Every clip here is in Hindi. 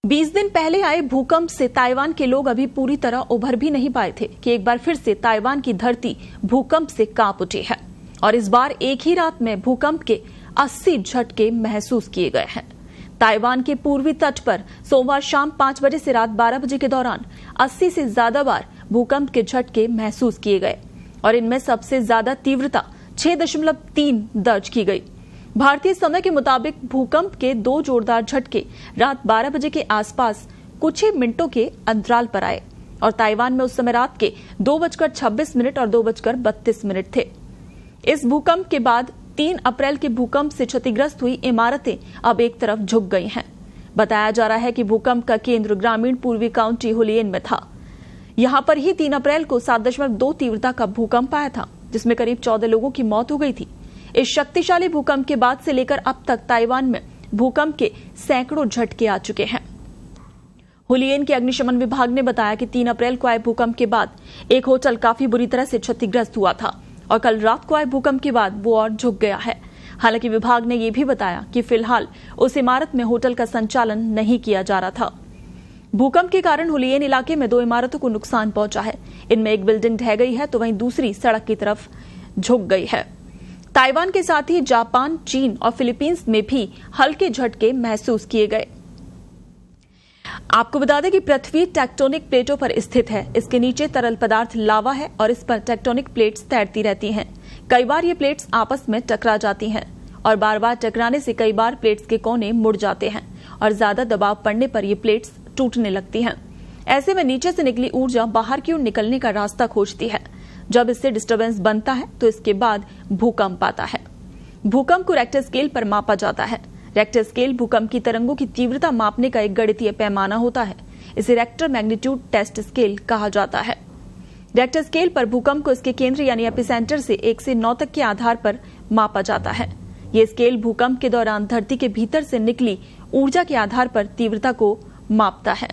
20 दिन पहले आए भूकंप से ताइवान के लोग अभी पूरी तरह उभर भी नहीं पाए थे कि एक बार फिर से ताइवान की धरती भूकंप से कांप उठी है और इस बार एक ही रात में भूकंप के 80 झटके महसूस किए गए हैं। ताइवान के पूर्वी तट पर सोमवार शाम 5 बजे से रात 12 बजे के दौरान 80 से ज्यादा बार भूकंप के झटके महसूस किए गए और इनमें सबसे ज्यादा तीव्रता 6.3 दर्ज की गई। भारतीय समय के मुताबिक भूकंप के 2 जोरदार झटके रात 12 बजे के आसपास कुछ ही मिनटों के अंतराल पर आए और ताइवान में उस समय रात के 2:26 और 2:32 थे। इस भूकंप के बाद 3 अप्रैल के भूकंप से क्षतिग्रस्त हुई इमारतें अब एक तरफ झुक गई हैं। बताया जा रहा है कि भूकंप का केंद्र ग्रामीण पूर्वी काउंटी हुलियन में था। यहां पर ही 3 अप्रैल को 7.2 तीव्रता का भूकंप आया था, जिसमें करीब 14 लोगों की मौत हो गई थी। इस शक्तिशाली भूकंप के बाद से लेकर अब तक ताइवान में भूकंप के सैकड़ों झटके आ चुके हैं। हुलियन के अग्निशमन विभाग ने बताया कि 3 अप्रैल को आए भूकंप के बाद एक होटल काफी बुरी तरह से क्षतिग्रस्त हुआ था और कल रात को आए भूकंप के बाद वो और झुक गया है। हालांकि विभाग ने यह भी बताया कि फिलहाल उस इमारत में होटल का संचालन नहीं किया जा रहा था। भूकंप के कारण हुलियन इलाके में 2 इमारतों को नुकसान पहुंचा है। इनमें एक बिल्डिंग ढह गई है तो वहीं दूसरी सड़क की तरफ झुक गई है। ताइवान के साथ ही जापान, चीन और फिलीपींस में भी हल्के झटके महसूस किए गए। आपको बता दें कि पृथ्वी टेक्टोनिक प्लेटों पर स्थित है। इसके नीचे तरल पदार्थ लावा है और इस पर टेक्टोनिक प्लेट्स तैरती रहती हैं। कई बार ये प्लेट्स आपस में टकरा जाती हैं और बार बार टकराने से कई बार प्लेट्स के कोने मुड़ जाते हैं और ज्यादा दबाव पड़ने पर ये प्लेट्स टूटने लगती हैं। ऐसे में नीचे से निकली ऊर्जा बाहर की ओर निकलने का रास्ता खोजती है। जब इससे डिस्टरबेंस बनता है तो इसके बाद भूकंप आता है। भूकंप को रेक्टर स्केल पर मापा जाता है। रेक्टर स्केल भूकंप की तरंगों की तीव्रता मापने का एक गणितीय पैमाना होता है। इसे रेक्टर मैग्नीट्यूड टेस्ट स्केल कहा जाता है। रेक्टर स्केल पर भूकंप को इसके केंद्र यानी एपिसेंटर से 1 से 9 तक के आधार पर मापा जाता है। ये स्केल भूकंप के दौरान धरती के भीतर से निकली ऊर्जा के आधार पर तीव्रता को मापता है।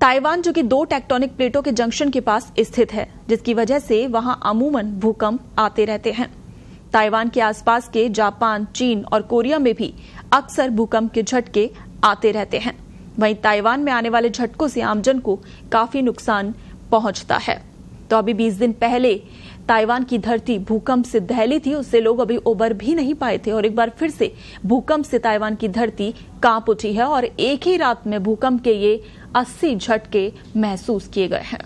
ताइवान जो कि 2 टेक्टोनिक प्लेटों के जंक्शन के पास स्थित है, जिसकी वजह से वहां अमूमन भूकंप आते रहते हैं। ताइवान के आसपास के जापान, चीन और कोरिया में भी अक्सर भूकंप के झटके आते रहते हैं। वहीं ताइवान में आने वाले झटकों से आमजन को काफी नुकसान पहुंचता है। तो अभी 20 दिन पहले ताइवान की धरती भूकंप से दहली थी, उससे लोग अभी उबर भी नहीं पाए थे और एक बार फिर से भूकंप से ताइवान की धरती कांप उठी है और एक ही रात में भूकंप के ये 80 झटके महसूस किए गए हैं।